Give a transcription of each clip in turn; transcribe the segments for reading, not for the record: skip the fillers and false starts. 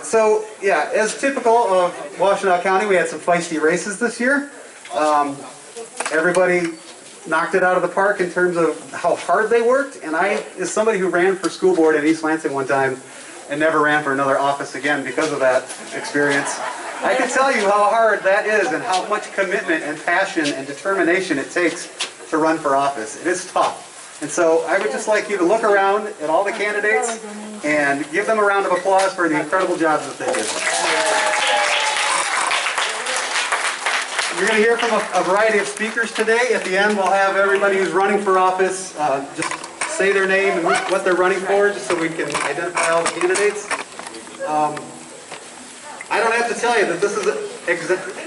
So yeah, as typical of Washtenaw County, we had some feisty races this year. Everybody knocked it out of the park in terms of how hard they worked, and I, as somebody who ran for school board in East Lansing one time and never ran for another office again because of that experience, I can tell you how hard that is and how much commitment and passion and determination it takes to run for office. It is tough. And so I would just like you to look around at all the candidates and give them a round of applause for the incredible jobs that they did. You're going to hear from a variety of speakers today. At the end, we'll have everybody who's running for office just say their name and what they're running for, just so we can identify all the candidates. I don't have to tell you that this is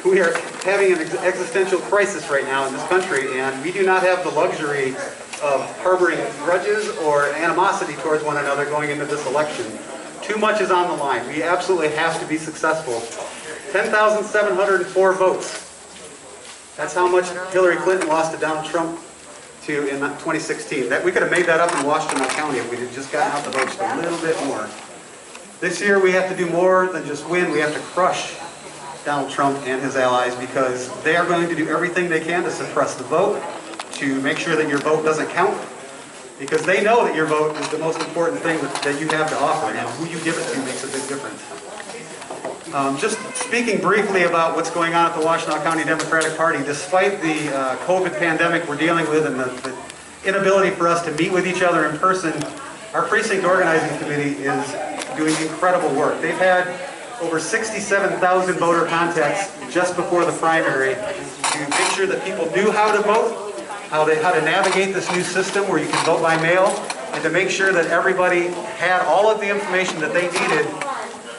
we are having an existential crisis right now in this country, and we do not have the luxury of harboring grudges or animosity towards one another going into this election. Too much is on the line. We absolutely have to be successful. 10,704 votes. That's how much Hillary Clinton lost to Donald Trump in 2016. We could have made that up in Washtenaw County if we had just gotten out the votes a little bit more. This year we have to do more than just win. We have to crush Donald Trump and his allies, because they are going to do everything they can to suppress the vote, to make sure that your vote doesn't count, because they know that your vote is the most important thing that you have to offer, and who you give it to makes a big difference. Just speaking briefly about what's going on at the Washtenaw County Democratic Party, despite the COVID pandemic we're dealing with and the inability for us to meet with each other in person, our precinct organizing committee is doing incredible work. They've had over 67,000 voter contacts just before the primary to make sure that people knew how to vote, how to navigate this new system where you can vote by mail, and to make sure that everybody had all of the information that they needed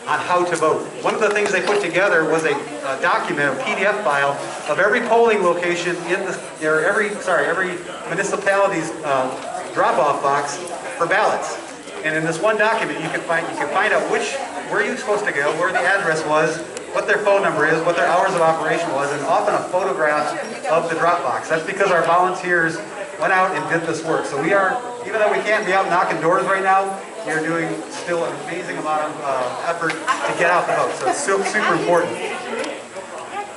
on how to vote. One of the things they put together was a document, a PDF file of every polling location in every municipality's drop-off box for ballots. And in this one document, you can find out where you're supposed to go, where the address was, what their phone number is, what their hours of operation was, and often a photograph of the drop box. That's because our volunteers went out and did this work. So we are, even though we can't be out knocking doors right now, we are doing still an amazing amount of effort to get out the vote. So it's super important.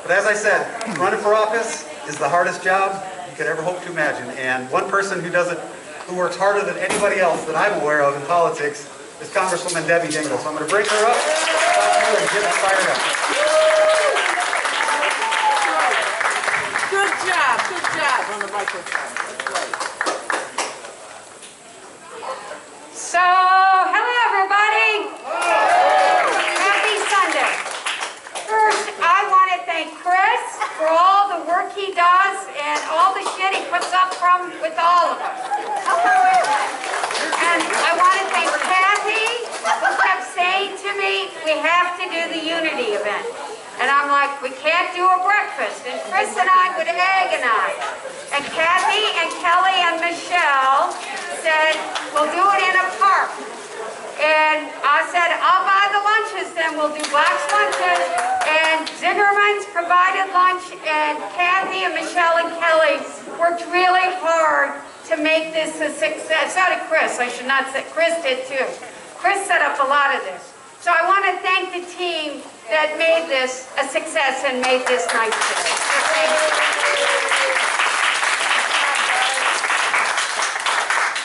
But as I said, running for office is the hardest job you could ever hope to imagine. And one person who works harder than anybody else that I'm aware of in politics is Congresswoman Debbie Dingell. So I'm going to bring her up and get us fired up. Good job on the microphone. So, hello everybody. Happy Sunday. First, I want to thank Chris for all the work he does and all the shit he puts up with all of us. And I want to thank Kathy, who kept saying to me, we have to do the Unity event. And I'm like, we can't do a breakfast. And Chris and I would agonize. And Kathy and Kelly and Michelle said, we'll do it in a park. And I said, I'll buy the lunches, then we'll do Black's lunches. And Zingerman's provided lunch, and Kathy and Michelle and Kelly worked really hard to make this a success. So did Chris. I should not say, Chris did too. Chris set up a lot of this. So I want to thank the team that made this a success and made this nice today.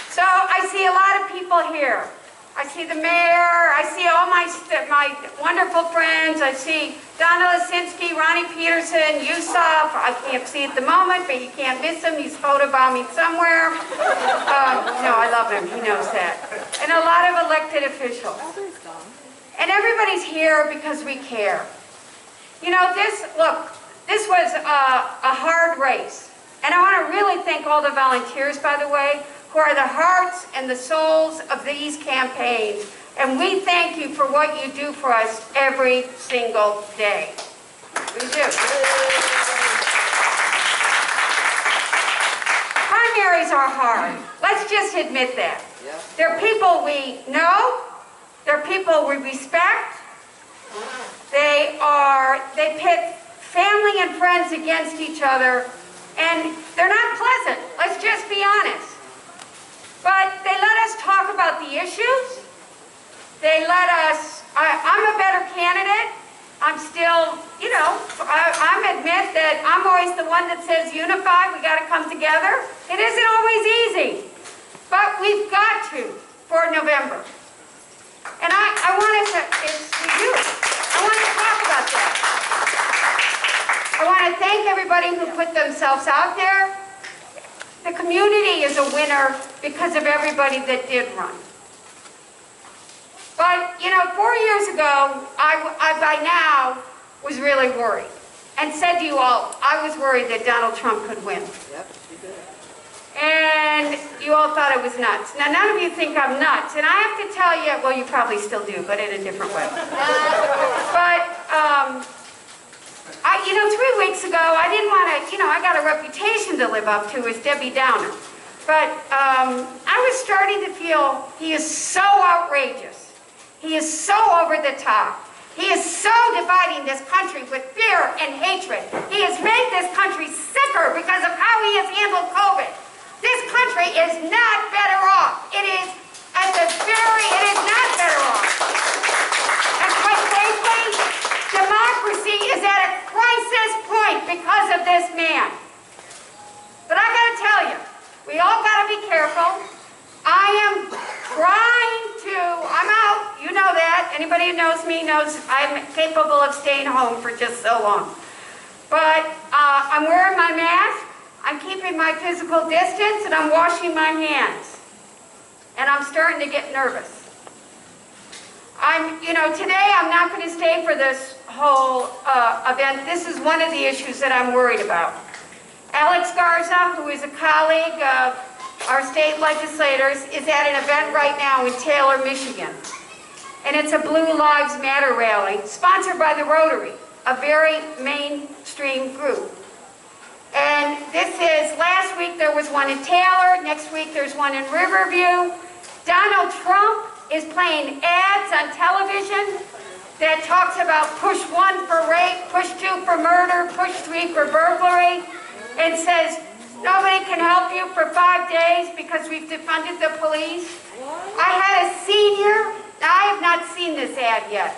So I see a lot of people here. I see the mayor, I see all my wonderful friends. I see Donna Lasinski, Ronnie Peterson, Yousef. I can't see at the moment, but you can't miss him. He's photobombing somewhere. No, I love him. He knows that. And a lot of elected officials. And everybody's here because we care. You know, this was a hard race. And I want to really thank all the volunteers, by the way, who are the hearts and the souls of these campaigns. And we thank you for what you do for us every single day. We do. Primaries are hard. Let's just admit that. They're people we know. They're people we respect. They pit family and friends against each other, and they're not pleasant. Let's just be honest. But they let us talk about the issues. They let us candidate. I'm still, you know, I admit that I'm always the one that says unify, we got to come together. It isn't always easy, but we've got to for November. And I want to, it's for you. I want to talk about that. I want to thank everybody who put themselves out there. The community is a winner because of everybody that did run. But, you know, 4 years ago, I by now was really worried and said to you all, I was worried that Donald Trump could win. Yep, you did. And you all thought I was nuts. Now, none of you think I'm nuts. And I have to tell you, well, you probably still do, but in a different way. But, you know, 3 weeks ago, I didn't want to, you know, I got a reputation to live up to as Debbie Downer. But I was starting to feel he is so outrageous. He is so over the top. He is so dividing this country with fear and hatred. He has made this country sicker because of how he has handled COVID. This country is not better off. It is not better off. And quite frankly, democracy is at a crisis point because of this man. But I gotta tell you, we all gotta be careful. I am trying to, I'm out, you know that. Anybody who knows me knows I'm capable of staying home for just so long. But I'm wearing my mask, I'm keeping my physical distance, and I'm washing my hands. And I'm starting to get nervous. You know, today I'm not going to stay for this whole event. This is one of the issues that I'm worried about. Alex Garza, who is a colleague of our state legislators, is at an event right now in Taylor, Michigan. And it's a Blue Lives Matter rally sponsored by the Rotary, a very mainstream group. And this is, last week there was one in Taylor, next week there's one in Riverview. Donald Trump is playing ads on television that talks about push 1 for rape, push 2 for murder, push 3 for burglary, and says, nobody can help you for 5 days because we've defunded the police. I had a senior, now I have not seen this ad yet,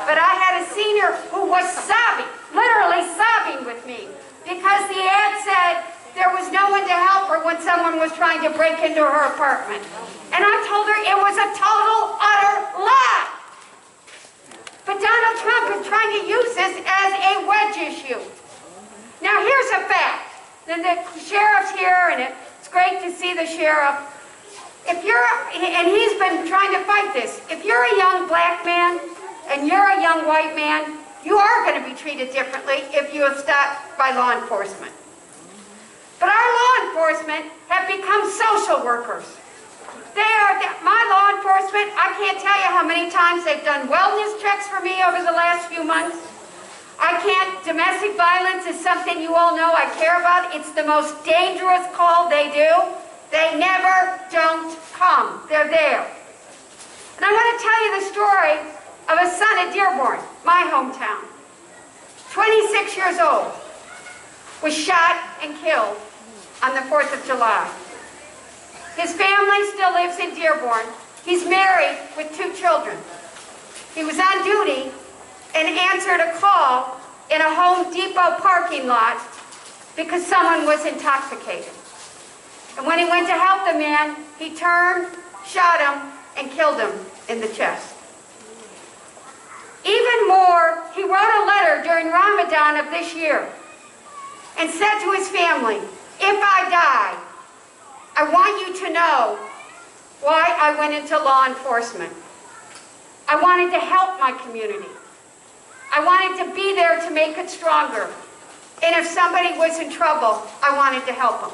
but I had a senior who was sobbing, literally sobbing with me, because the ad said there was no one to help her when someone was trying to break into her apartment. And I told her it was a total, utter lie. But Donald Trump is trying to use this as a wedge issue. Now here's a fact. And the sheriff's here, and it's great to see the sheriff. And he's been trying to fight this. If you're a young black man and you're a young white man, you are going to be treated differently if you are stopped by law enforcement. But our law enforcement have become social workers. My law enforcement, I can't tell you how many times they've done wellness checks for me over the last few months. Domestic violence is something you all know I care about. It's the most dangerous call they do. They never don't come. They're there. And I want to tell you the story of a son at Dearborn, my hometown. 26 years old, was shot and killed on the 4th of July. His family still lives in Dearborn. He's married with 2 children. He was on duty and answered a call in a Home Depot parking lot because someone was intoxicated. And when he went to help the man, he turned, shot him, and killed him in the chest. Even more, he wrote a letter during Ramadan of this year and said to his family, if I die, I want you to know why I went into law enforcement. I wanted to help my community. I wanted to be there to make it stronger. And if somebody was in trouble, I wanted to help them.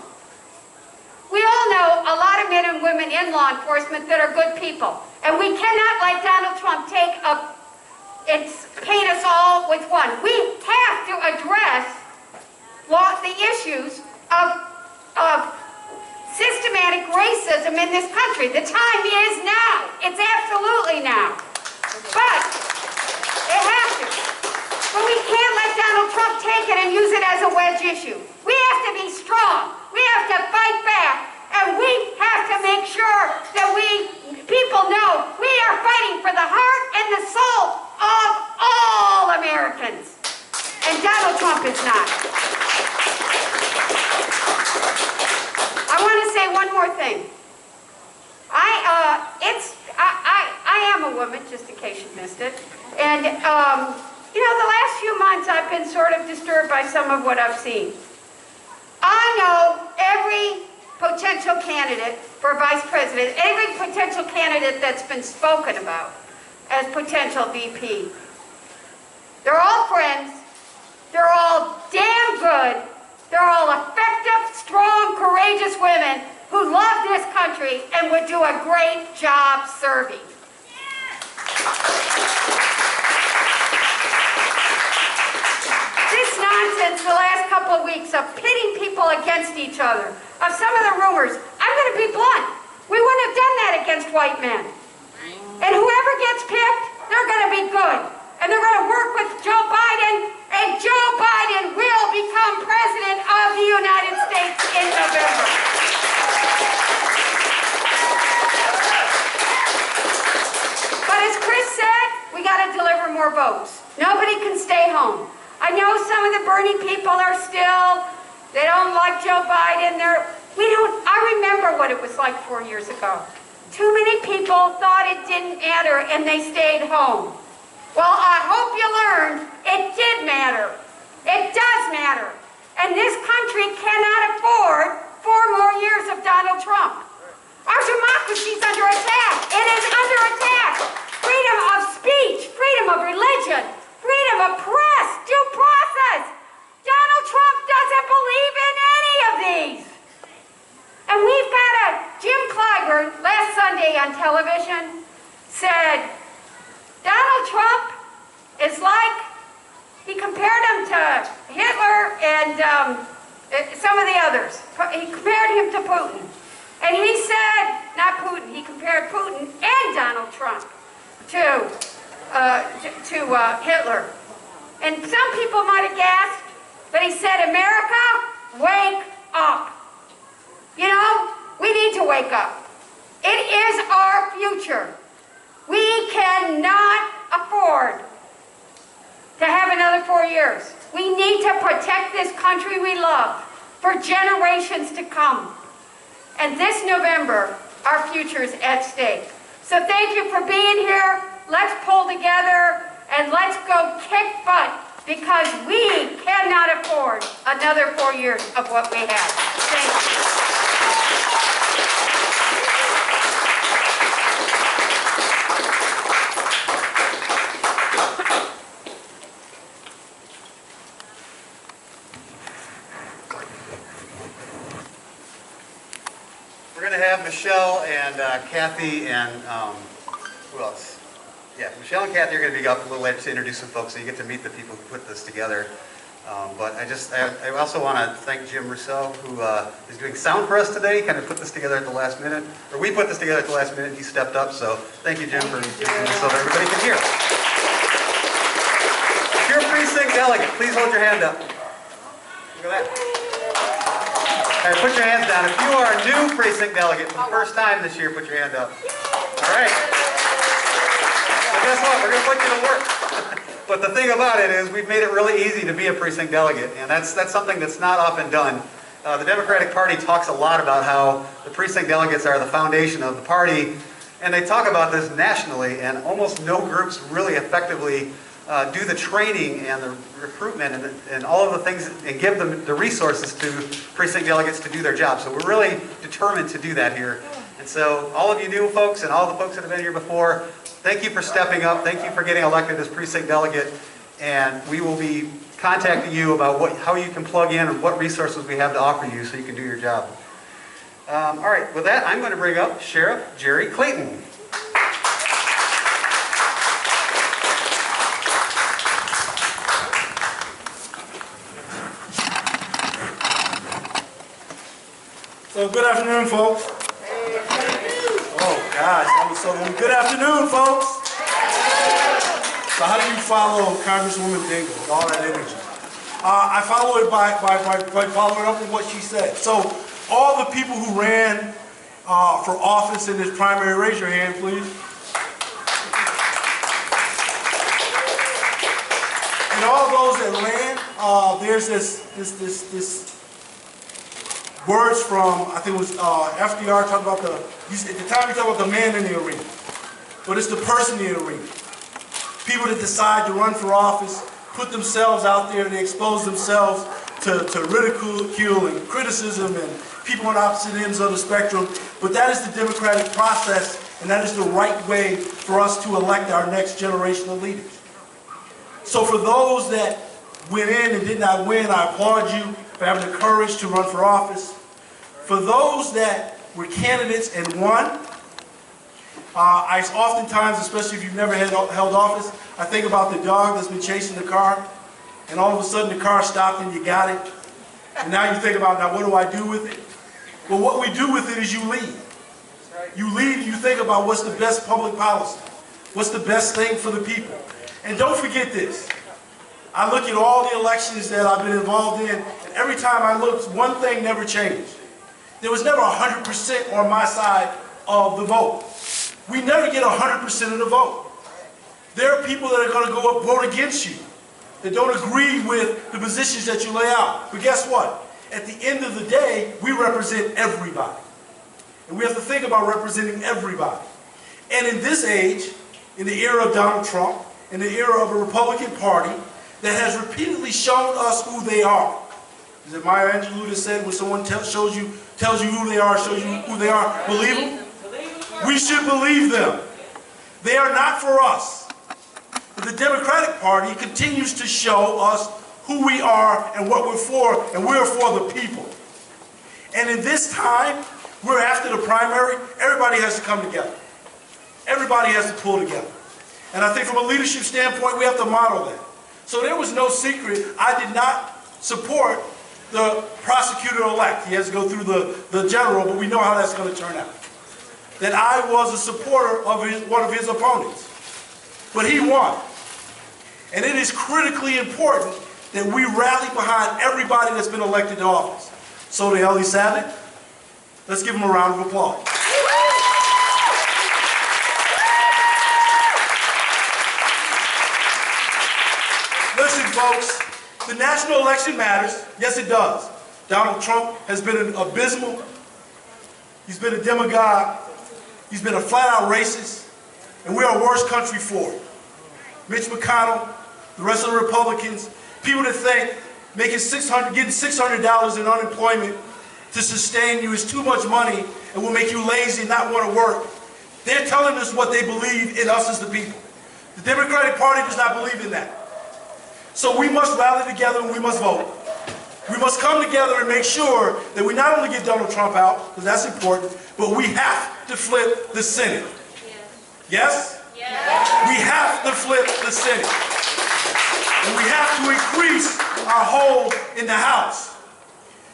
We all know a lot of men and women in law enforcement that are good people. And we cannot, like Donald Trump, paint us all with one. We have to address the issues of systematic racism in this country. The time is now. It's absolutely now. But it has to. But we can't let Donald Trump take it and use it as a wedge issue. We have to be strong. We have to fight back. And we have to make sure that people know we are fighting for the heart and the soul of it, just in case you missed it. And, you know, the last few months I've been sort of disturbed by some of what I've seen. I know every potential candidate for vice president, every potential candidate that's been spoken about as potential VP. They're all friends. They're all damn good. They're all effective, strong, courageous women who love this country and would do a great job serving. This nonsense the last couple of weeks of pitting people against each other, of some of the rumors, I'm going to be blunt. We wouldn't have done that against white men. And whoever gets picked, they're going to be good. And they're going to work with Joe Biden, and Joe Biden will become president of the United States in November. But as Chris said, we got to deliver more votes. Nobody can stay home. I know some of the Bernie people are still, they don't like Joe Biden. I remember what it was like 4 years ago. Too many people thought it didn't matter and they stayed home. Well, I hope you learned it did matter. It does matter. And this country cannot afford 4 more years of Donald Trump. Our democracy is under attack. It is under attack. Freedom of speech, freedom of religion, freedom of press, due process. Donald Trump doesn't believe in any of these. And we've got Jim Clyburn last Sunday on television said, Donald Trump is like, he compared him to Hitler and some of the others. He compared him to Putin. And he said, not Putin, he compared Putin and Donald Trump to Hitler. And some people might have gasped, but he said, America, wake up. You know, we need to wake up. It is our future. We cannot afford to have another 4 years. We need to protect this country we love for generations to come. And this November, our future is at stake. So thank you for being here. Let's pull together and let's go kick butt because we cannot afford another 4 years of what we have. Thank you. We're going to have Michelle and Kathy and who else? Yeah, Michelle and Kathy are going to be up a little later to introduce some folks so you get to meet the people who put this together. But I also want to thank Jim Rousseau, who is doing sound for us today. He kind of put this together at the last minute, or we put this together at the last minute, and he stepped up. So thank you, Jim, for doing this so that everybody can hear. If you're a precinct delegate, please hold your hand up. Look at that. All right, put your hands down. If you are a new precinct delegate for the first time this year, put your hand up. All right. So guess what? We're going to put you to work. But the thing about it is we've made it really easy to be a precinct delegate, and that's something that's not often done. The Democratic Party talks a lot about how the precinct delegates are the foundation of the party, and they talk about this nationally, and almost no groups really effectively do the training and the recruitment and all of the things and give them the resources to precinct delegates to do their job. So we're really determined to do that here. And so all of you new folks and all the folks that have been here before, thank you for stepping up. Thank you for getting elected as precinct delegate. And we will be contacting you about how you can plug in and what resources we have to offer you so you can do your job. All right, with that, I'm going to bring up Sheriff Jerry Clayton. So good afternoon, folks. Oh gosh, that was so good. Good afternoon, folks. So how do you follow Congresswoman Dingell with all that energy? I follow it by following up with what she said. So all the people who ran for office in this primary, raise your hand, please. And all those that ran, there's this words from, I think it was FDR talked about at the time he talked about the man in the arena. but it's the person in the arena. People that decide to run for office, put themselves out there, they expose themselves to ridicule and criticism and people on opposite ends of the spectrum. But that is the democratic process, and that is the right way for us to elect our next generation of leaders. So for those that went in and did not win, I applaud you for having the courage to run for office. For those that were candidates and won, I oftentimes, especially if you've never held office, I think about the dog that's been chasing the car, and all of a sudden the car stopped and you got it. And now you think about, now what do I do with it? Well, what we do with it is you lead. You lead and you think about what's the best public policy. What's the best thing for the people. And don't forget this. I look at all the elections that I've been involved in, and every time I looked, one thing never changed. There was never 100% on my side of the vote. We never get 100% of the vote. There are people that are going to go up vote against you, that don't agree with the positions that you lay out. But guess what? At the end of the day, we represent everybody. And we have to think about representing everybody. And in this age, in the era of Donald Trump, in the era of a Republican Party that has repeatedly shown us who they are. Is it Maya Angelou that said when someone tells you who they are, shows you who they are, believe them? We should believe them. They are not for us. But the Democratic Party continues to show us who we are and what we're for, and we're for the people. And in this time, we're after the primary, everybody has to come together. Everybody has to pull together. And I think from a leadership standpoint, we have to model that. So there was no secret. I did not support the prosecutor-elect. He has to go through the general, but we know how that's going to turn out. That I was a supporter of one of his opponents. But he won. And it is critically important that we rally behind everybody that's been elected to office. So to Ellie Savick, let's give him a round of applause. Listen, folks, the national election matters. Yes, it does. Donald Trump has been an abysmal. He's been a demagogue. He's been a flat-out racist. And we're a worse country for it. Mitch McConnell, the rest of the Republicans, people that think getting $600 in unemployment to sustain you is too much money and will make you lazy and not want to work. They're telling us what they believe in us as the people. The Democratic Party does not believe in that. So we must rally together and we must vote. We must come together and make sure that we not only get Donald Trump out, because that's important, but we have to flip the Senate. Yes? Yes? We have to flip the Senate. And we have to increase our hold in the House.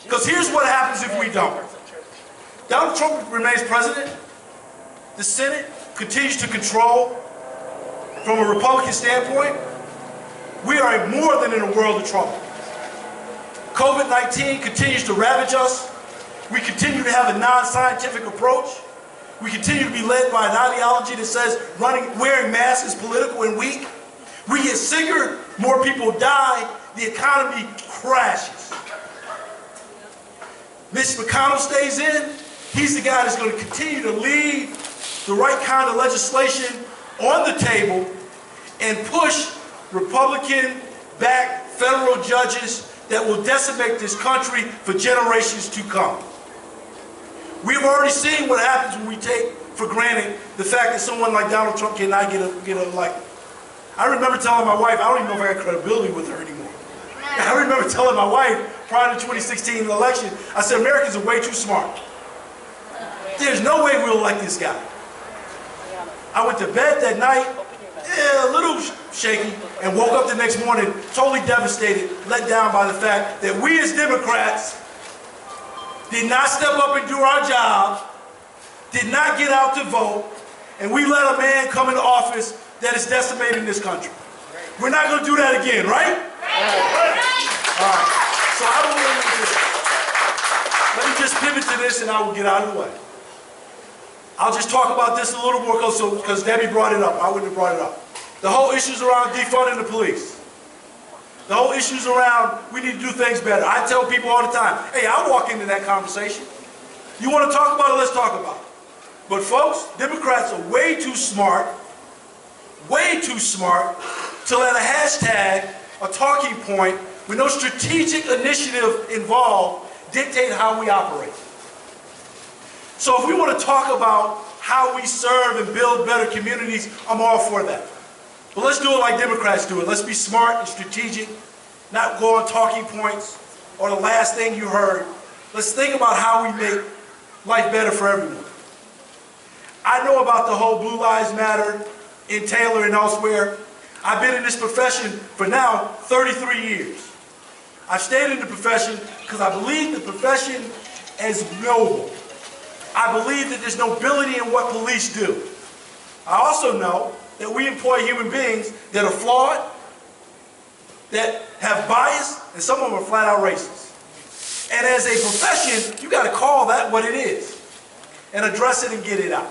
Because here's what happens if we don't. Donald Trump remains president. The Senate continues to control from a Republican standpoint. We are more than in a world of trouble. COVID-19 continues to ravage us. We continue to have a non-scientific approach. We continue to be led by an ideology that says wearing masks is political and weak. We get sicker, more people die, the economy crashes. Mitch McConnell stays in. He's the guy that's going to continue to lead the right kind of legislation on the table and push Republican-backed federal judges that will decimate this country for generations to come. We've already seen what happens when we take for granted the fact that someone like Donald Trump cannot get elected. I remember telling my wife, I don't even know if I got credibility with her anymore. I remember telling my wife prior to the 2016 election, I said, Americans are way too smart. There's no way we'll elect this guy. I went to bed that night, a little shaky, and woke up the next morning totally devastated, let down by the fact that we as Democrats did not step up and do our job, did not get out to vote, and we let a man come into office that is decimating this country. We're not going to do that again, right? All right. So I will let me just pivot to this and I will get out of the way. I'll just talk about this a little more because Debbie brought it up. I wouldn't have brought it up. The whole issues around defunding the police. The whole issues around we need to do things better. I tell people all the time, hey, I'll walk into that conversation. You want to talk about it, let's talk about it. But folks, Democrats are way too smart way too smart to let a hashtag, a talking point, with no strategic initiative involved, dictate how we operate. So if we want to talk about how we serve and build better communities, I'm all for that. But let's do it like Democrats do it. Let's be smart and strategic, not go on talking points or the last thing you heard. Let's think about how we make life better for everyone. I know about the whole Blue Lives Matter in Taylor and elsewhere. I've been in this profession for now 33 years. I've stayed in the profession because I believe the profession is noble. I believe that there's nobility in what police do. I also know that we employ human beings that are flawed, that have bias, and some of them are flat out racist. And as a profession, you got to call that what it is and address it and get it out.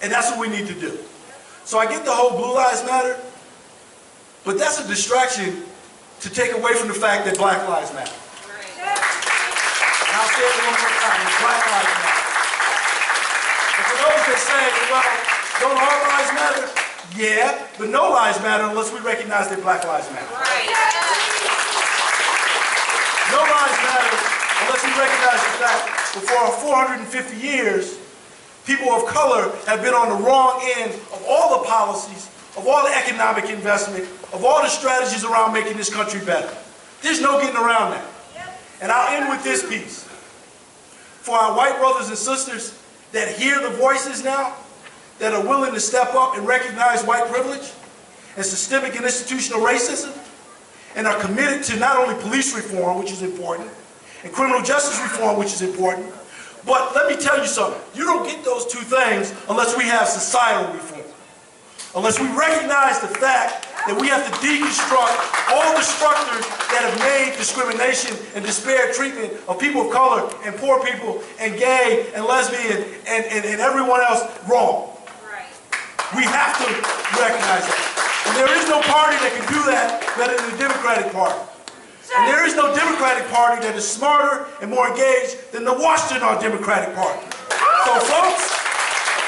And that's what we need to do. So I get the whole Blue Lives Matter, but that's a distraction to take away from the fact that Black Lives Matter. And I'll say it one more time, Black Lives Matter. And for those that say, well, don't all lives matter? Yeah, but no lives matter unless we recognize that Black Lives Matter. No lives matter unless we recognize the fact that for 450 years, people of color have been on the wrong end of all the policies, of all the economic investment, of all the strategies around making this country better. There's no getting around that. And I'll end with this piece. For our white brothers and sisters that hear the voices now, that are willing to step up and recognize white privilege and systemic and institutional racism, and are committed to not only police reform, which is important, and criminal justice reform, which is important, but let me tell you something. You don't get those two things unless we have societal reform. Unless we recognize the fact that we have to deconstruct all the structures that have made discrimination and disparate treatment of people of color and poor people and gay and lesbian and everyone else wrong. We have to recognize that. And there is no party that can do that better than the Democratic Party. And there is no Democratic Party that is smarter and more engaged than the Washington Democratic Party. So folks,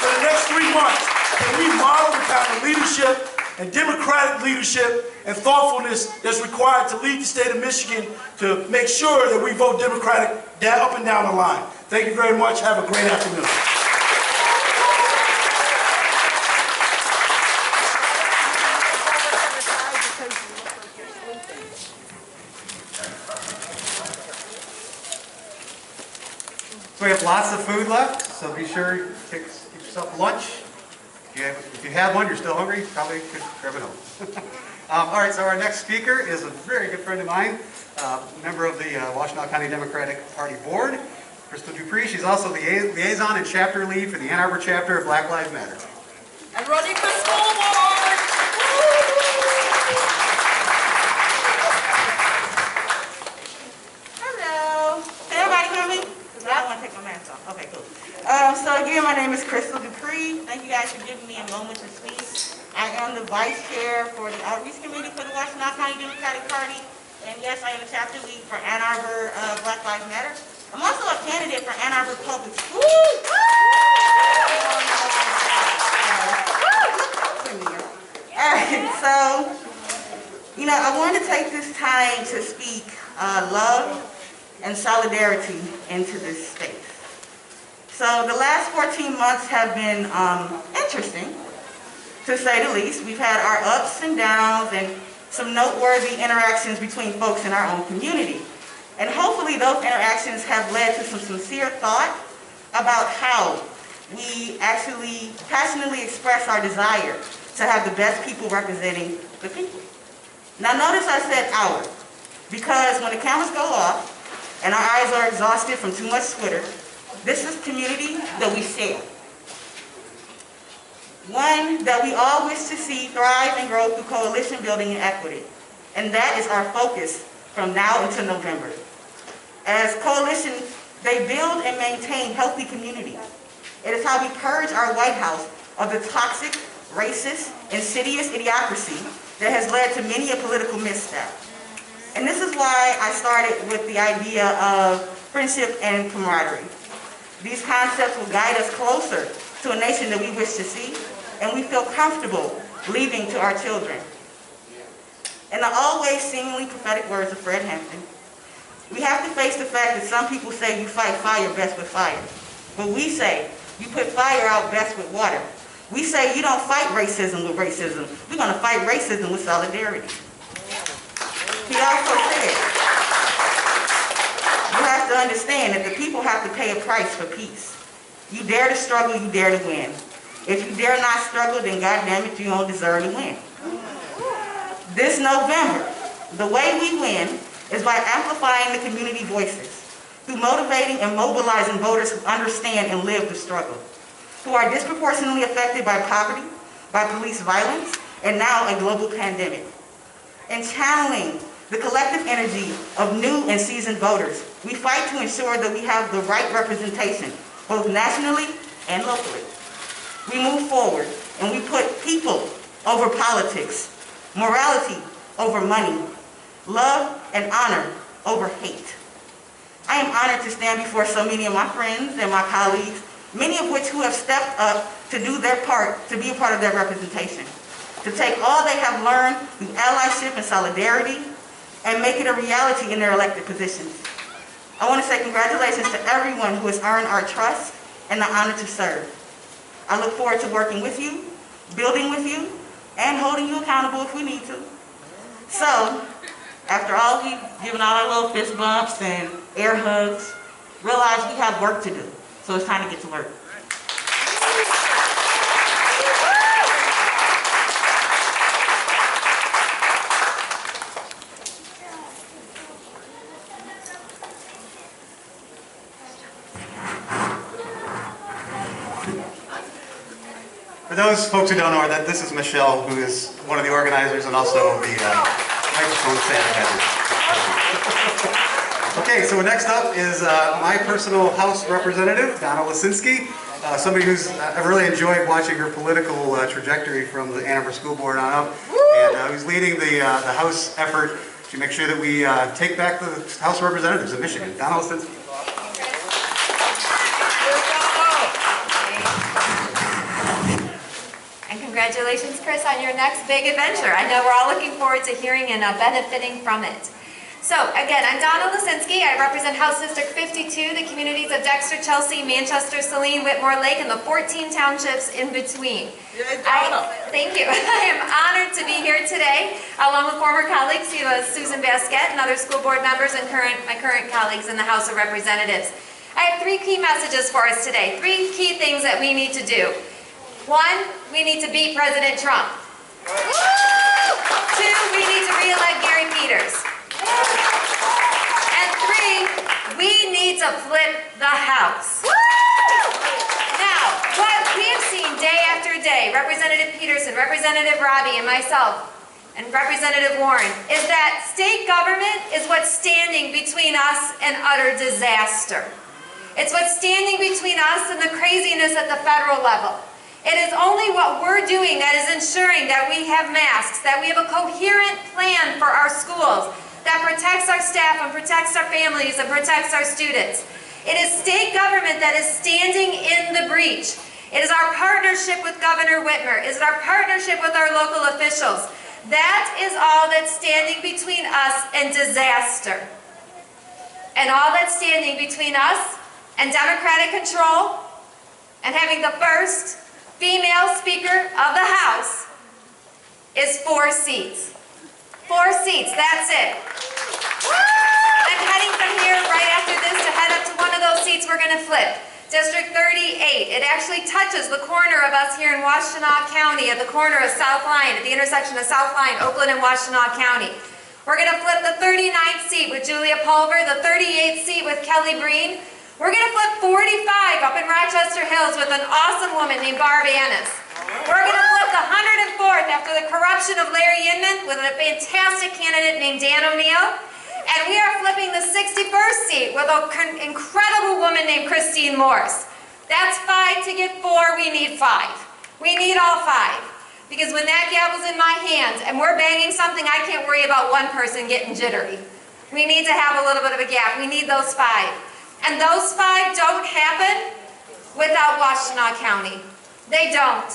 for the next 3 months, can we model the kind of leadership and democratic leadership and thoughtfulness that's required to lead the state of Michigan to make sure that we vote Democratic up and down the line. Thank you very much. Have a great afternoon. So we have lots of food left, so be sure to get yourself lunch. If you have one, you're still hungry, probably could grab it home. All right, so our next speaker is a very good friend of mine, member of the Washtenaw County Democratic Party Board, Krystle DuPree. She's also the liaison and chapter lead for the Ann Arbor chapter of Black Lives Matter. I'm running for school board. Hello. Can everybody hear me? Because I don't want to take my mask off. Okay, cool. So again, my name is Krystle DuPree. Thank you guys for giving me a moment to speak. I am the vice chair for the Outreach Committee for the Washtenaw County Democratic Party. And yes, I am the chapter lead for Ann Arbor Black Lives Matter. I'm also a candidate for Ann Arbor Public Schools. Alright, so, I wanted to take this time to speak love and solidarity into this space. So the last 14 months have been interesting, to say the least. We've had our ups and downs and some noteworthy interactions between folks in our own community. And hopefully those interactions have led to some sincere thought about how we actually passionately express our desire to have the best people representing the people. Now notice I said our, because when the cameras go off and our eyes are exhausted from too much Twitter, this is community that we share. One that we all wish to see thrive and grow through coalition building and equity. And that is our focus from now until November. As coalitions, they build and maintain healthy communities. It is how we purge our White House of the toxic, racist, insidious idiocracy that has led to many a political misstep. And this is why I started with the idea of friendship and camaraderie. These concepts will guide us closer to a nation that we wish to see, and we feel comfortable leaving to our children. In the always seemingly prophetic words of Fred Hampton, we have to face the fact that some people say you fight fire best with fire. But we say you put fire out best with water. We say you don't fight racism with racism. We're going to fight racism with solidarity. He also said, you have to understand that the people have to pay a price for peace. You dare to struggle, you dare to win. If you dare not struggle, then goddamn it, you don't deserve to win. This November, the way we win is by amplifying the community voices, through motivating and mobilizing voters who understand and live the struggle, who are disproportionately affected by poverty, by police violence, and now a global pandemic. And channeling the collective energy of new and seasoned voters, we fight to ensure that we have the right representation, both nationally and locally. We move forward and we put people over politics, morality over money, love and honor over hate. I am honored to stand before so many of my friends and my colleagues, many of which who have stepped up to do their part, to be a part of their representation, to take all they have learned through allyship and solidarity and make it a reality in their elected positions. I want to say congratulations to everyone who has earned our trust and the honor to serve. I look forward to working with you, building with you, and holding you accountable if we need to. So, after all we've given all our little fist bumps and air hugs, realize we have work to do. So it's time to get to work. For those folks who don't know her, that this is Michelle, who is one of the organizers and also the microphone sanitizer. Okay, so next up is my personal House representative, Donna Lasinski, somebody I've really enjoyed watching her political trajectory from the Ann Arbor School Board on up, and who's leading the House effort to make sure that we take back the House representatives of Michigan. Donna Lasinski. Congratulations, Chris, on your next big adventure. I know we're all looking forward to hearing and benefiting from it. So, again, I'm Donna Lasinski. I represent House District 52, the communities of Dexter, Chelsea, Manchester, Saline, Whitmore Lake, and the 14 townships in between. Thank you. I am honored to be here today, along with former colleagues, Susan Basquette and other school board members and my current colleagues in the House of Representatives. I have 3 key messages for us today, 3 key things that we need to do. 1, we need to beat President Trump. 2, we need to re-elect Gary Peters. And 3, we need to flip the House. Now, what we have seen day after day, Representative Peterson, Representative Rabhi, and myself, and Representative Warren, is that state government is what's standing between us and utter disaster. It's what's standing between us and the craziness at the federal level. It is only what we're doing that is ensuring that we have masks, that we have a coherent plan for our schools, that protects our staff and protects our families and protects our students. It is state government that is standing in the breach. It is our partnership with Governor Whitmer. It is our partnership with our local officials. That is all that's standing between us and disaster. And all that's standing between us and Democratic control and having the first female Speaker of the House is 4 seats. 4 seats, that's it. I'm heading from here right after this to head up to one of those seats we're going to flip. District 38. It actually touches the corner of us here in Washtenaw County, at the corner of South Line, at the intersection of South Line, Oakland, and Washtenaw County. We're going to flip the 39th seat with Julia Pulver, the 38th seat with Kelly Breen. We're going to flip 45 up in Rochester Hills with an awesome woman named Barb Annis. We're going to flip the 104th after the corruption of Larry Inman with a fantastic candidate named Dan O'Neill. And we are flipping the 61st seat with an incredible woman named Christine Morse. That's 5 to get 4, we need 5. We need all 5. Because when that gavel's in my hands and we're banging something, I can't worry about one person getting jittery. We need to have a little bit of a gap. We need those 5. And those 5 don't happen without Washtenaw County. They don't.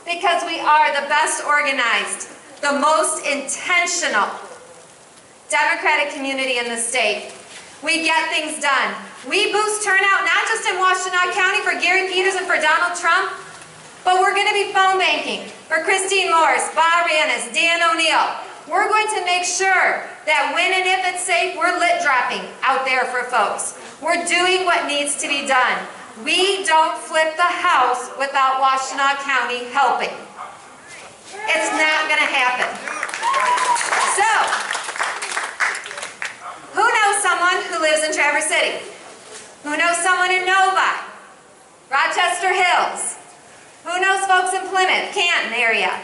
because we are the best organized, the most intentional Democratic community in the state. We get things done. We boost turnout not just in Washtenaw County for Gary Peters and for Donald Trump, but we're going to be phone banking for Christine Morris, Bob Rannis, Dan O'Neill. We're going to make sure that when and if it's safe, we're lit dropping out there for folks. We're doing what needs to be done. We don't flip the house without Washtenaw County helping. It's not going to happen. So, who knows someone who lives in Traverse City? Who knows someone in Novi, Rochester Hills? Who knows folks in Plymouth, Canton area?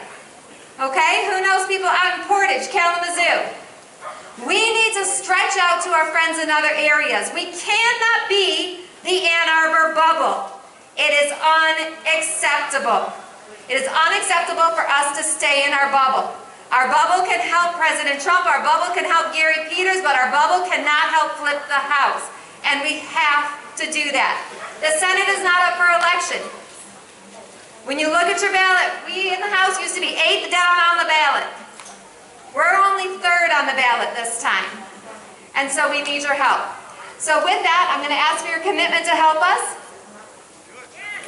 Okay, who knows people out in Portage, Kalamazoo? We need to stretch out to our friends in other areas. We cannot be the Ann Arbor bubble. It is unacceptable. It is unacceptable for us to stay in our bubble. Our bubble can help President Trump, our bubble can help Gary Peters, but our bubble cannot help flip the House. And we have to do that. The Senate is not up for election. When you look at your ballot, we in the House used to be 8th down on the ballot. We're only 3rd on the ballot this time. And so we need your help. So with that, I'm going to ask for your commitment to help us.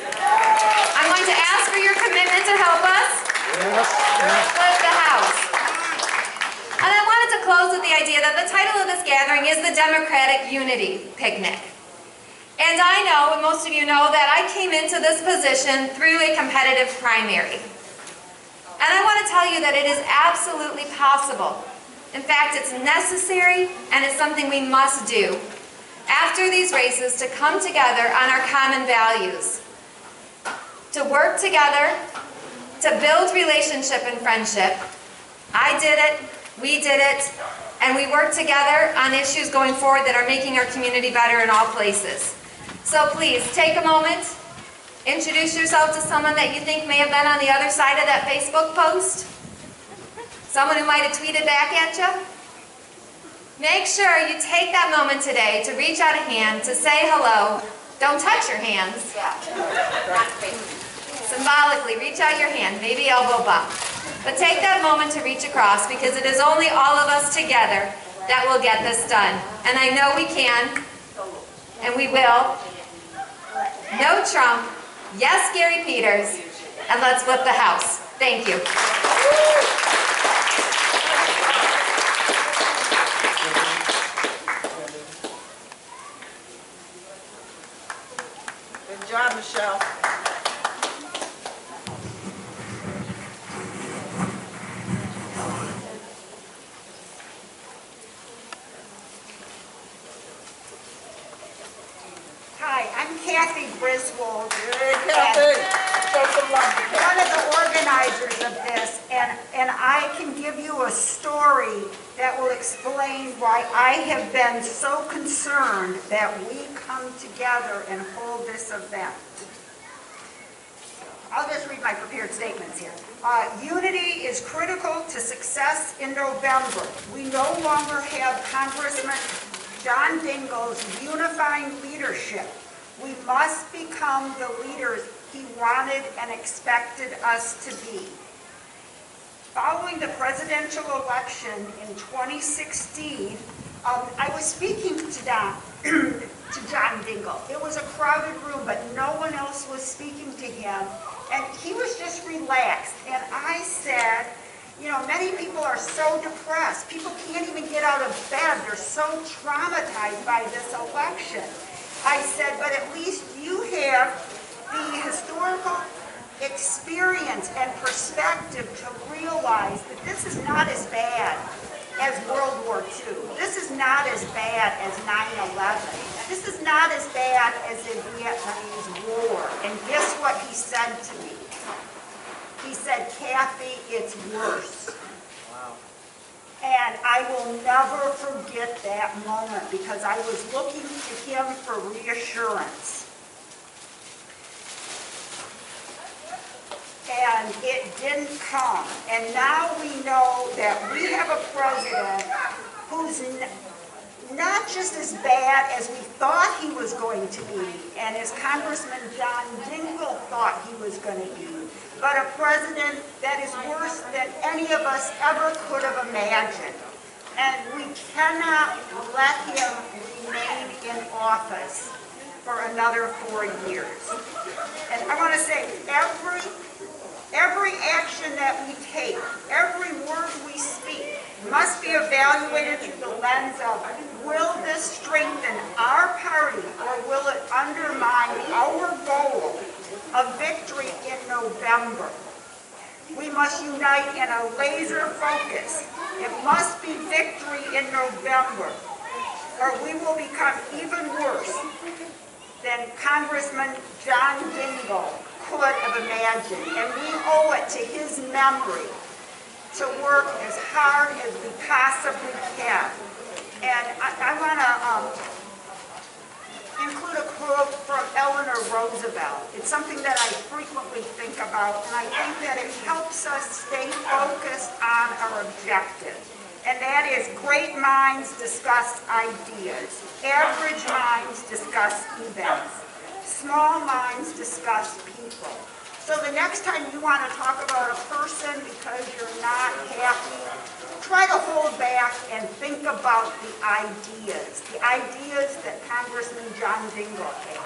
I'm going to ask for your commitment to help us flip the House. And I wanted to close with the idea that the title of this gathering is the Democratic Unity Picnic. And I know, and most of you know, that I came into this position through a competitive primary. And I want to tell you that it is absolutely possible. In fact, it's necessary and it's something we must do after these races to come together on our common values, to work together, to build relationship and friendship. I did it, we did it, and we work together on issues going forward that are making our community better in all places. So please, take a moment, introduce yourself to someone that you think may have been on the other side of that Facebook post, someone who might have tweeted back at you. Make sure you take that moment today to reach out a hand, to say hello. Don't touch your hands. Symbolically, reach out your hand, maybe elbow bump. But take that moment to reach across, because it is only all of us together that will get this done. And I know we can, and we will. No Trump, yes Gary Peters, and let's flip the House. Thank you. Good job, Michelle. Griswold, Kathy, show some love to Kathy. one of the organizers of this, and I can give you a story that will explain why I have been so concerned that we come together and hold this event. I'll just read my prepared statements here. Unity is critical to success in November. We no longer have Congressman John Dingell's unifying leadership. We must become the leaders he wanted and expected us to be. Following the presidential election in 2016, I was speaking to John Dingell. It was a crowded room, but no one else was speaking to him, and he was just relaxed. And I said, you know, many people are so depressed. People can't even get out of bed. They're so traumatized by this election. I said, but at least you have the historical experience and perspective to realize that this is not as bad as World War II. This is not as bad as 9/11. This is not as bad as the Vietnamese War. And guess what he said to me? He said, Kathy, it's worse. And I will never forget that moment because I was looking to him for reassurance. And it didn't come. And now we know that we have a president who's not just as bad as we thought he was going to be, and as Congressman John Dingell thought he was going to be. but a president that is worse than any of us ever could have imagined. And we cannot let him remain in office for another 4 years. And I want to say, every action that we take, every word we speak, must be evaluated through the lens of, will this strengthen our party or will it undermine our goal of victory in November? We must unite in a laser focus. It must be victory in November, or we will become even worse than Congressman John Dingell could have imagined. And we owe it to his memory to work as hard as we possibly can. And I want to include a quote from Eleanor Roosevelt. It's something that I frequently think about, and I think that it helps us stay focused on our objective. And that is, great minds discuss ideas. Average minds discuss events. Small minds discuss people. So the next time you want to talk about a person because you're not happy, try to hold back and think about the ideas that Congressman John Dingell had.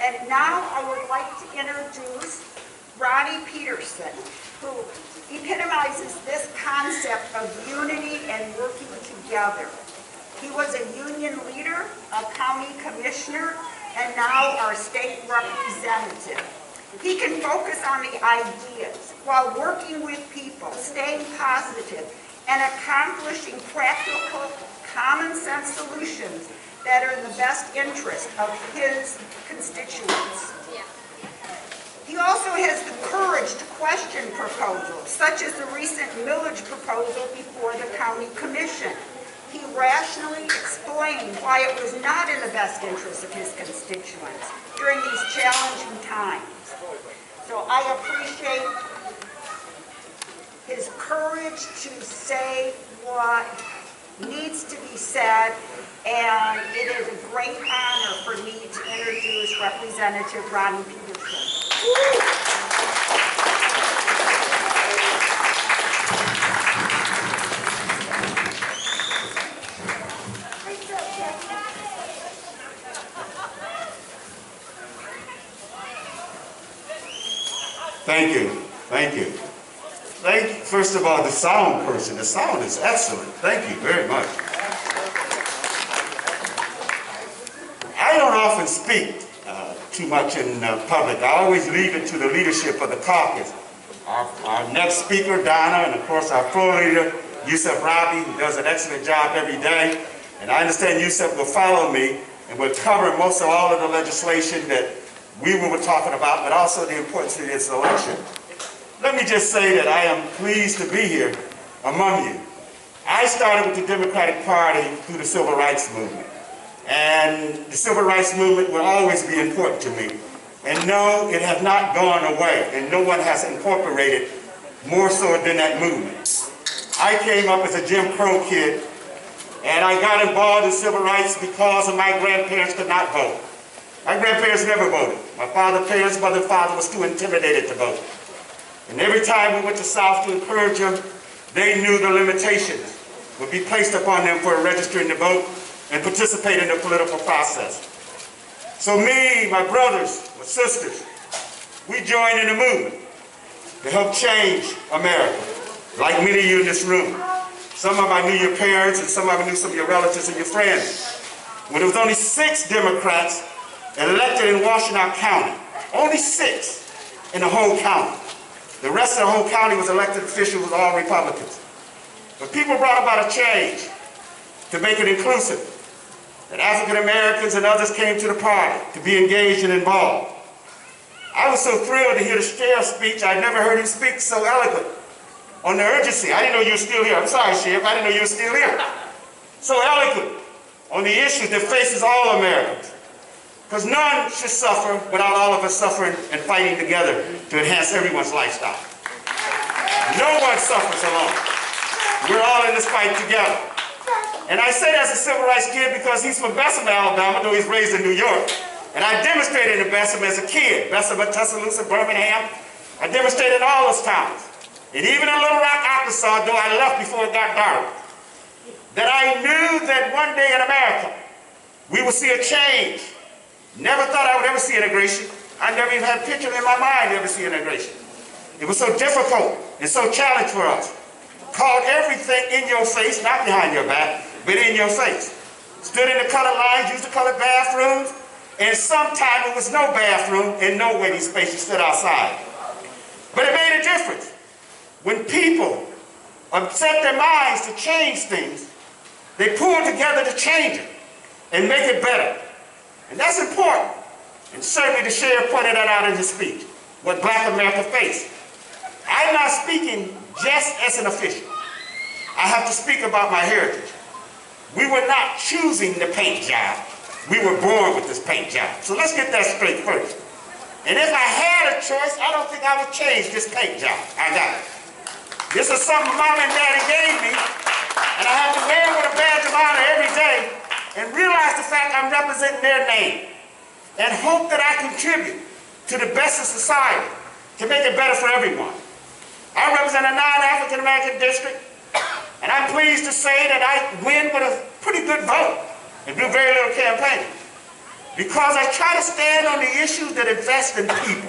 And now I would like to introduce Ronnie Peterson, who epitomizes this concept of unity and working together. He was a union leader, a county commissioner, and now our state representative. He can focus on the ideas while working with people, staying positive, and accomplishing practical, common sense solutions that are in the best interest of his constituents. He also has the courage to question proposals, such as the recent millage proposal before the county commission. He rationally explained why it was not in the best interest of his constituents during these challenging times. So I appreciate his courage to say what needs to be said, and it is a great honor for me to introduce Representative Ronnie Peterson. Thank you. Thank you. First of all, the sound person. The sound is excellent. Thank you very much. I don't often speak too much in public. I always leave it to the leadership of the caucus. Our next speaker, Donna, and of course our floor leader, Yousef Rabhi, who does an excellent job every day. And I understand Yousef will follow me and will cover most of all of the legislation that we were talking about, but also the importance of this election. Let me just say that I am pleased to be here among you. I started with the Democratic Party through the Civil Rights Movement. And the Civil Rights Movement will always be important to me. And no, it has not gone away, and no one has incorporated more so than that movement. I came up as a Jim Crow kid, and I got involved in civil rights because of my grandparents could not vote. My grandparents never voted. My father's parents, mother and father was too intimidated to vote. And every time we went to South to encourage them, they knew the limitations would be placed upon them for registering to vote and participate in the political process. So me, my brothers, my sisters, we joined in the movement to help change America, like many of you in this room. Some of them I knew your parents, and some of them knew some of your relatives and your friends. When there was only 6 Democrats elected in Washington County, only 6 in the whole county. The rest of the whole county was elected officials, was all Republicans. But people brought about a change to make it inclusive, that African Americans and others came to the party to be engaged and involved. I was so thrilled to hear the sheriff's speech. I'd never heard him speak so eloquent on the urgency. I didn't know you were still here. I'm sorry, Sheriff, I didn't know you were still here. So eloquent on the issues that faces all Americans. Because none should suffer without all of us suffering and fighting together to enhance everyone's lifestyle. No one suffers alone. We're all in this fight together. And I say that as a civil rights kid because he's from Bessemer, Alabama, though he's raised in New York. And I demonstrated in Bessemer as a kid, Bessemer, Tuscaloosa, Birmingham, I demonstrated in all those towns. And even in Little Rock, Arkansas, though I left before it got dark, that I knew that one day in America, we would see a change. Never thought I would ever see integration. I never even had a picture in my mind to ever see integration. It was so difficult and so challenging for us. Called everything in your face, not behind your back, but in your face. Stood in the colored lines, used the colored bathrooms, and sometimes it was no bathroom and no waiting space. You stood outside. But it made a difference. When people set their minds to change things, they pull together to change it and make it better. And that's important. And certainly the sheriff pointed that out in his speech, what Black America faced. I'm not speaking just as an official. I have to speak about my heritage. We were not choosing the paint job. We were born with this paint job. So let's get that straight first. And if I had a choice, I don't think I would change this paint job. I got it. This is something Mom and Daddy gave me, and I have to wear it with a badge of honor every day and realize the fact I'm representing their name and hope that I contribute to the best of society to make it better for everyone. I represent a non-African American district, and I'm pleased to say that I win with a pretty good vote and do very little campaigning because I try to stand on the issues that invest in people.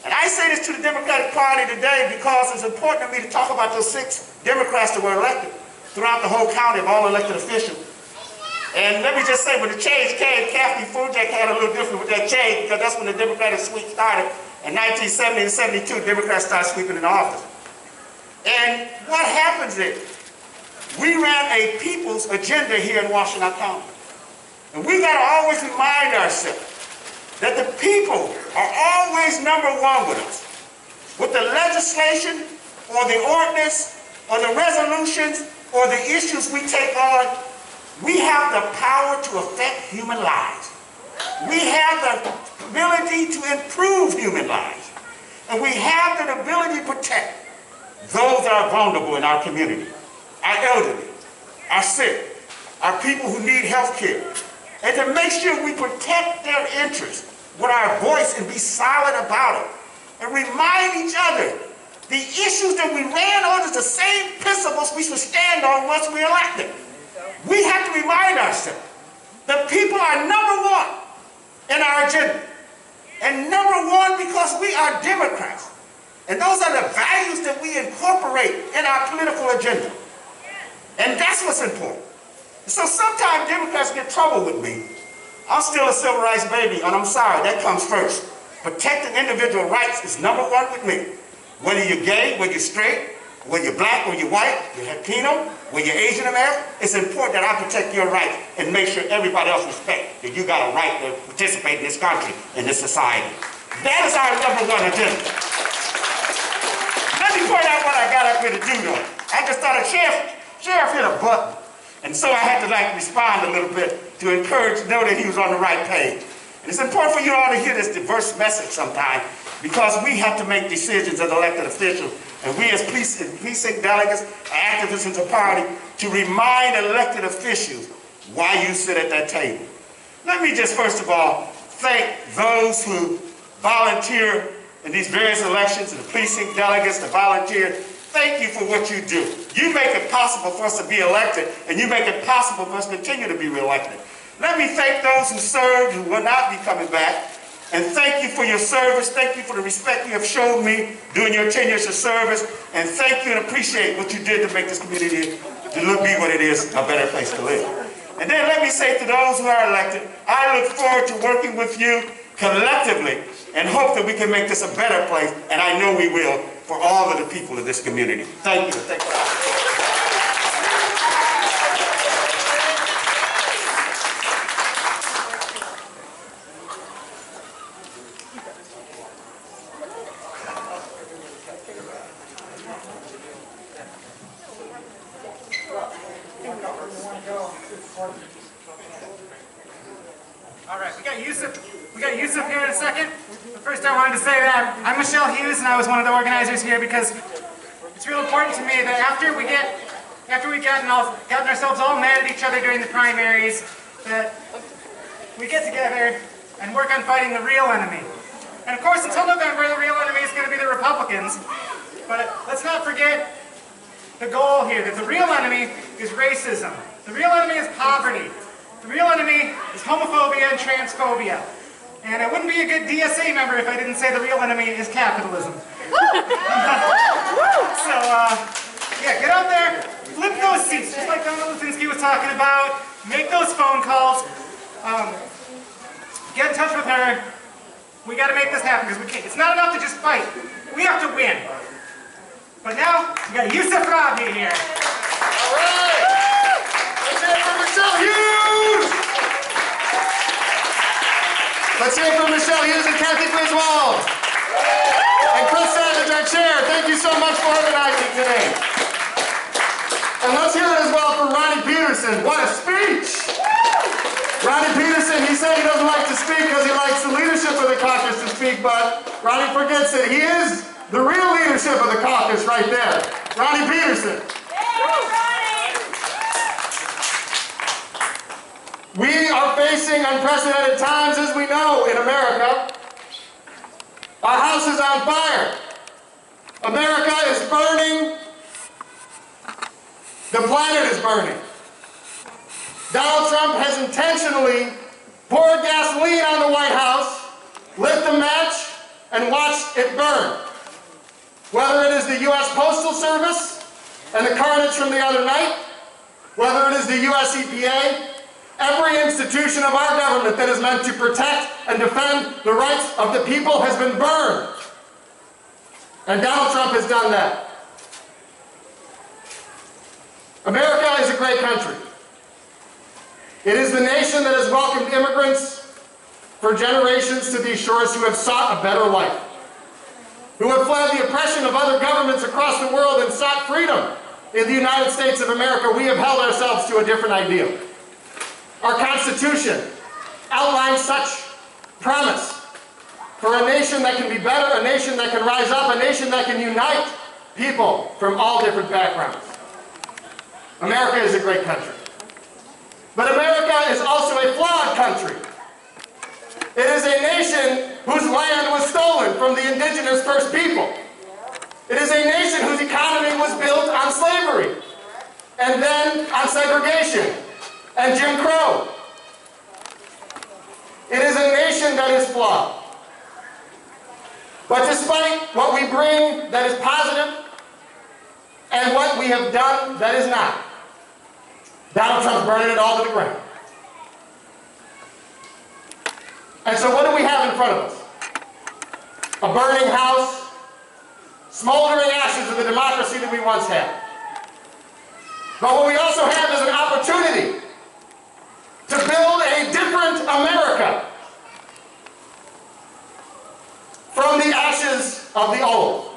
And I say this to the Democratic Party today because it's important to me to talk about those 6 Democrats that were elected throughout the whole county of all elected officials. And let me just say, when the change came, Kathy Fujek had a little different with that change because that's when the Democratic sweep started. In 1970 and 72, Democrats started sweeping in office. And what happens is, we ran a people's agenda here in Washington County. And we got to always remind ourselves that the people are always number one with us. With the legislation, or the ordinance, or the resolutions, or the issues we take on, we have the power to affect human lives. We have the ability to improve human lives. And we have the ability to protect those that are vulnerable in our community. Our elderly, our sick, our people who need health care. And to make sure we protect their interests with our voice and be solid about it. And remind each other the issues that we ran on is the same principles we should stand on once we're elected. We have to remind ourselves that people are number one in our agenda. And number one because we are Democrats. And those are the values that we incorporate in our political agenda. And that's what's important. So sometimes Democrats get trouble with me. I'm still a civil rights baby, and I'm sorry, that comes first. Protecting individual rights is number one with me. Whether you're gay, whether you're straight, whether you're black, whether you're white, you're Latino, whether you're Asian American, it's important that I protect your rights and make sure everybody else respects that you got a right to participate in this country, in this society. That is our number one agenda. Let me point out what I got up here to do though. I just thought a sheriff hit a button. And so I had to respond a little bit to encourage, know that he was on the right page. And it's important for you all to hear this diverse message sometimes because we have to make decisions as elected officials and we as precinct delegates, activists in the party, to remind elected officials why you sit at that table. Let me just first of all thank those who volunteer in these various elections, and the precinct delegates, the volunteers. Thank you for what you do. You make it possible for us to be elected, and you make it possible for us to continue to be reelected. Let me thank those who served, who will not be coming back, and thank you for your service. Thank you for the respect you have shown me during your 10 years of service, and thank you and appreciate what you did to make this community to be what it is, a better place to live. And then let me say to those who are elected, I look forward to working with you collectively and hope that we can make this a better place, and I know we will, for all of the people of this community. Thank you. Thank you. All right, we got Yousef here in a second. But first I wanted to say that I'm Hughes, and I was one of the organizers here because it's real important to me that after we've gotten ourselves all mad at each other during the primaries, that we get together and work on fighting the real enemy. And of course, until November, the real enemy is going to be the Republicans. But let's not forget the goal here, that the real enemy is racism. The real enemy is poverty. The real enemy is homophobia and transphobia. And I wouldn't be a good DSA member if I didn't say the real enemy is capitalism. So, yeah, get out there, flip those seats, just like Donna Lasinski was talking about. Make those phone calls. Get in touch with her. We got to make this happen because we can't. It's not enough to just fight. We have to win. But now, we got Yousef Rabhi here. All right. Let's hear it for Michelle Hughes. Let's hear it for Michelle Hughes and Kathy Griswold. And Krystle, our chair. Thank you so much for organizing today. And let's hear it as well for Ronnie Peterson. What a speech! Ronnie Peterson, he said he doesn't like to speak because he likes the leadership of the caucus to speak, but Ronnie forgets that he is the real leadership of the caucus right there. Ronnie Peterson. We are facing unprecedented times, as we know, in America. Our house is on fire. America is burning. The planet is burning. Donald Trump has intentionally poured gasoline on the White House, lit the match, and watched it burn. Whether it is the U.S. Postal Service and the carnage from the other night, whether it is the U.S. EPA, every institution of our government that is meant to protect and defend the rights of the people has been burned. And Donald Trump has done that. America is a great country. It is the nation that has welcomed immigrants for generations to these shores who have sought a better life, who have fled the oppression of other governments across the world and sought freedom. In the United States of America, we have held ourselves to a different ideal. Our Constitution outlines such promise for a nation that can be better, a nation that can rise up, a nation that can unite people from all different backgrounds. America is a great country. But America is also a flawed country. It is a nation whose land was stolen from the indigenous First People. It is a nation whose economy was built on slavery, and then on segregation and Jim Crow. It is a nation that is flawed. But despite what we bring that is positive and what we have done that is not, Donald Trump's burning it all to the ground. And so what do we have in front of us? A burning house, smoldering ashes of the democracy that we once had. But what we also have is an opportunity to build a different America from the ashes of the old.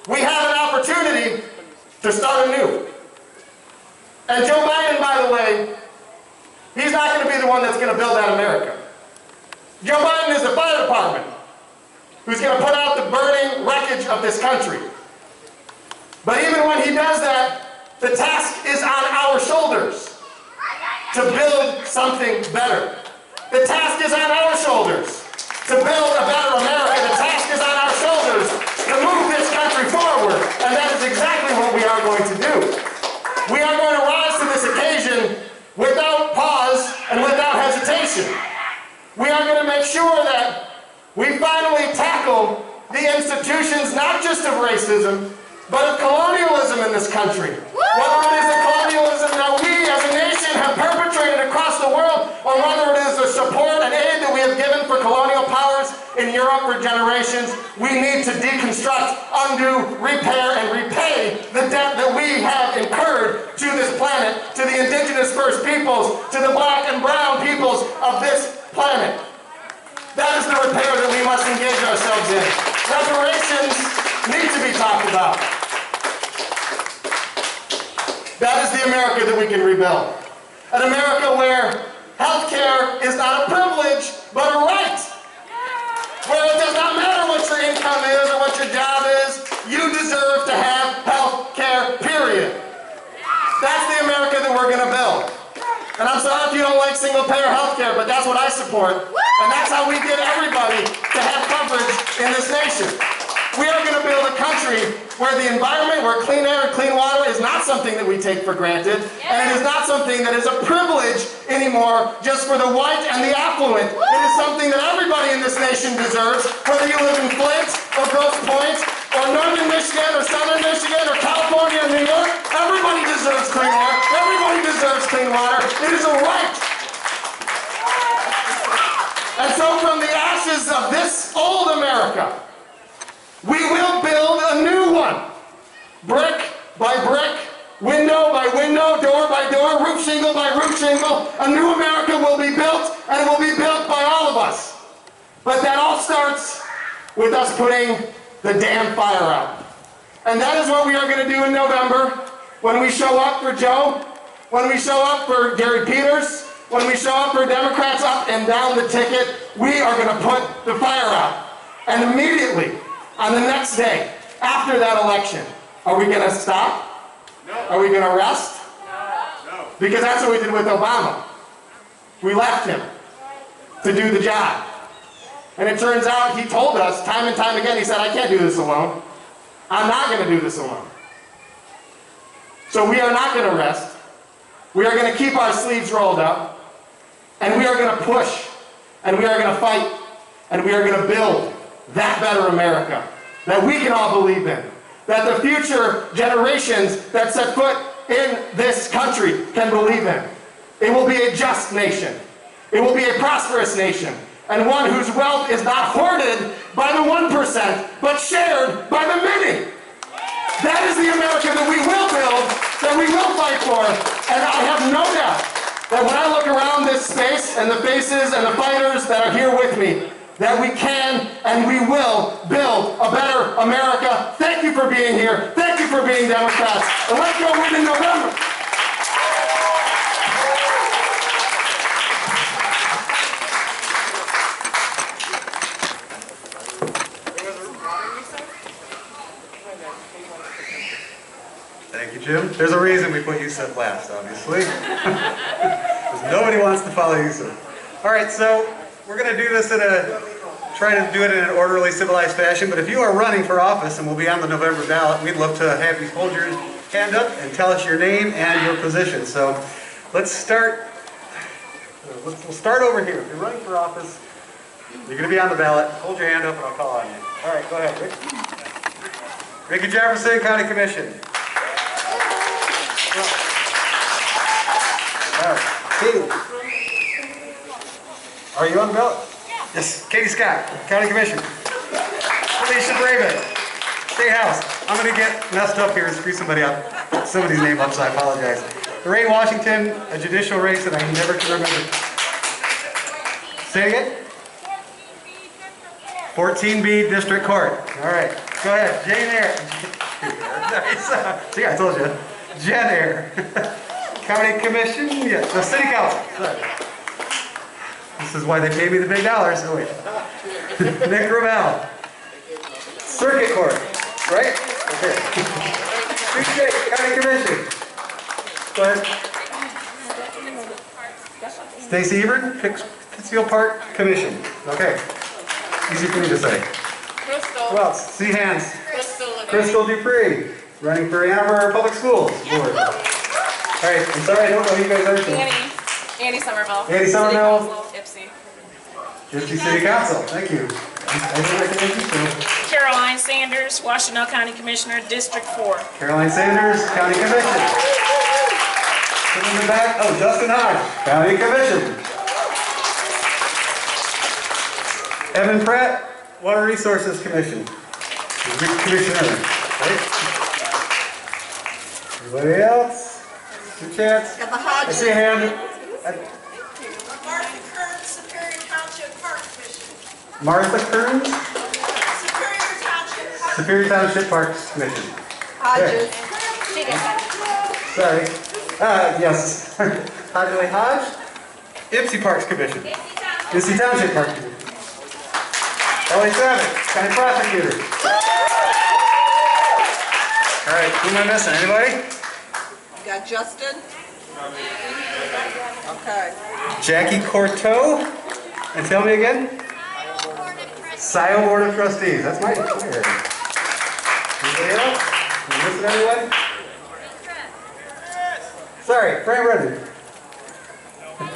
We have an opportunity to start anew. And Joe Biden, by the way, he's not going to be the one that's going to build that America. Joe Biden is the fire department who's going to put out the burning wreckage of this country. But even when he does that, the task is on our shoulders to build something better. The task is on our shoulders to build a better America. The task is on our shoulders to move this country forward. And that is exactly what we are going to do. We are going to rise to this occasion without pause and without hesitation. We are going to make sure that we finally tackle the institutions not just of racism, but of colonialism in this country. Whether it is the colonialism that we as a nation have perpetrated across the world, or whether it is the support and aid that we have given for colonial powers in Europe for generations, we need to deconstruct, undo, repair, and repay the debt that we have incurred to this planet, to the indigenous First Peoples, to the black and brown peoples of this planet. That is the repair that we must engage ourselves in. Reparations need to be talked about. That is the America that we can rebuild. An America where health care is not a privilege, but a right. Where it does not matter what your income is or what your job is, you deserve to have health care, period. That's the America that we're going to build. And I'm sorry if you don't like single-payer health care, but that's what I support. And that's how we get everybody to have coverage in this nation. We are going to build a country where the environment, where clean air and clean water is not something that we take for granted, and it is not something that is a privilege anymore just for the white and the affluent. It is something that everybody in this nation deserves, whether you live in Flint or Grosse Pointe or northern Michigan or southern Michigan or California or New York. Everybody deserves clean air. Everybody deserves clean water. It is a right. And so from the ashes of this old America, we will build a new one. Brick by brick, window by window, door by door, roof shingle by roof shingle. A new America will be built, and it will be built by all of us. But that all starts with us putting the damn fire out. And that is what we are going to do in November when we show up for Joe, when we show up for Gary Peters, when we show up for Democrats up and down the ticket. We are going to put the fire out. And immediately, on the next day, after that election, are we going to stop? No. Are we going to rest? No. Because that's what we did with Obama. We left him to do the job. And it turns out he told us time and time again, he said, I can't do this alone. I'm not going to do this alone. So we are not going to rest. We are going to keep our sleeves rolled up. And we are going to push. And we are going to fight. And we are going to build that better America that we can all believe in, that the future generations that set foot in this country can believe in. It will be a just nation. It will be a prosperous nation, and one whose wealth is not hoarded by the 1%, but shared by the many. That is the America that we will build, that we will fight for, and I have no doubt that when I look around this space and the faces and the fighters that are here with me, that we can and we will build a better America. Thank you for being here. Thank you for being Democrats. And let's go win in November. Thank you, Jim. There's a reason we put Yousef last, obviously. Because nobody wants to follow Yousef. All right, so we're going to do this try to do it in an orderly, civilized fashion, but if you are running for office and will be on the November ballot, we'd love to have you hold your hand up and tell us your name and your position. So let's start, we'll start over here. If you're running for office, you're going to be on the ballot, hold your hand up and I'll call on you. All right, go ahead, Rick. Ricky Jefferson, County Commission. All right, Katie. Are you on the ballot? Yes. Katie Scott, County Commission. Felicia Raven, State House. I'm going to get messed up here and screw somebody's name up, so I apologize. Lorraine Washington, a judicial race that I never can remember. Say it again? 14B District Court. All right. Go ahead. Jane Eyre. See, I told you. Jen Eyre. County Commission. Yes. The City Council. Sorry. This is why they pay me the big dollars. Oh, wait. Nick Ravel. Circuit Court. Right? Okay. County Commission. Go ahead. Stacey Ebert, Pittsfield Park Commission. Okay. Easy for me to say. Krystle. Who else? See hands. Krystle DuPree, running for Ann Arbor Public Schools Board. All right, I'm sorry, I don't know who you guys are. Annie Somerville. Annie Somerville. Ipsy. Ipsy City Council, thank you. I didn't recognize you, so. Caroline Sanders, Washington County Commissioner, District 4. Caroline Sanders, County Commission. Sitting in the back, oh, Justin Hodge, County Commission. Evan Pratt, Water Resources Commission. Commissioner, right? Everybody else? Two chance. I see a hand. Martha Kearns, Superior Township Park Commission. Martha Kearns? Superior Township Parks Commission. Hodges. Sorry. Yes. Hodgely Hodge. Ipsy Parks Commission. Ipsy Township Park Commission. Ellie Savage, County Prosecutor. All right, who am I missing? Anybody? You got Justin? Okay. Jackie Courteau, And tell me again? Scioto Board of Trustees. That's my head. Anybody else? Am I missing anyone? Sorry, Fran Redden. Hey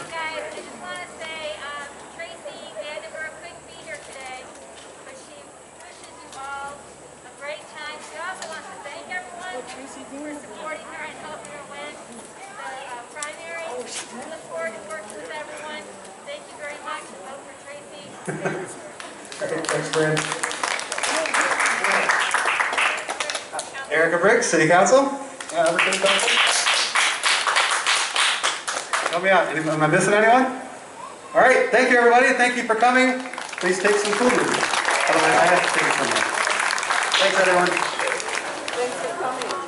guys, I just want to say, Tracy had to work quick feet here today, but she wishes you all a great time. She also wants to thank everyone for supporting her and helping her win the primary. We look forward to working with everyone. Thank you very much. Vote for Tracy. Thanks, Fran. Erica Briggs, City Council. Albert City Council. Help me out. Am I missing anyone? All right. Thank you, everybody. Thank you for coming. Please take some food with you. Otherwise, I have to take it from you. Thanks, everyone. Thanks for coming.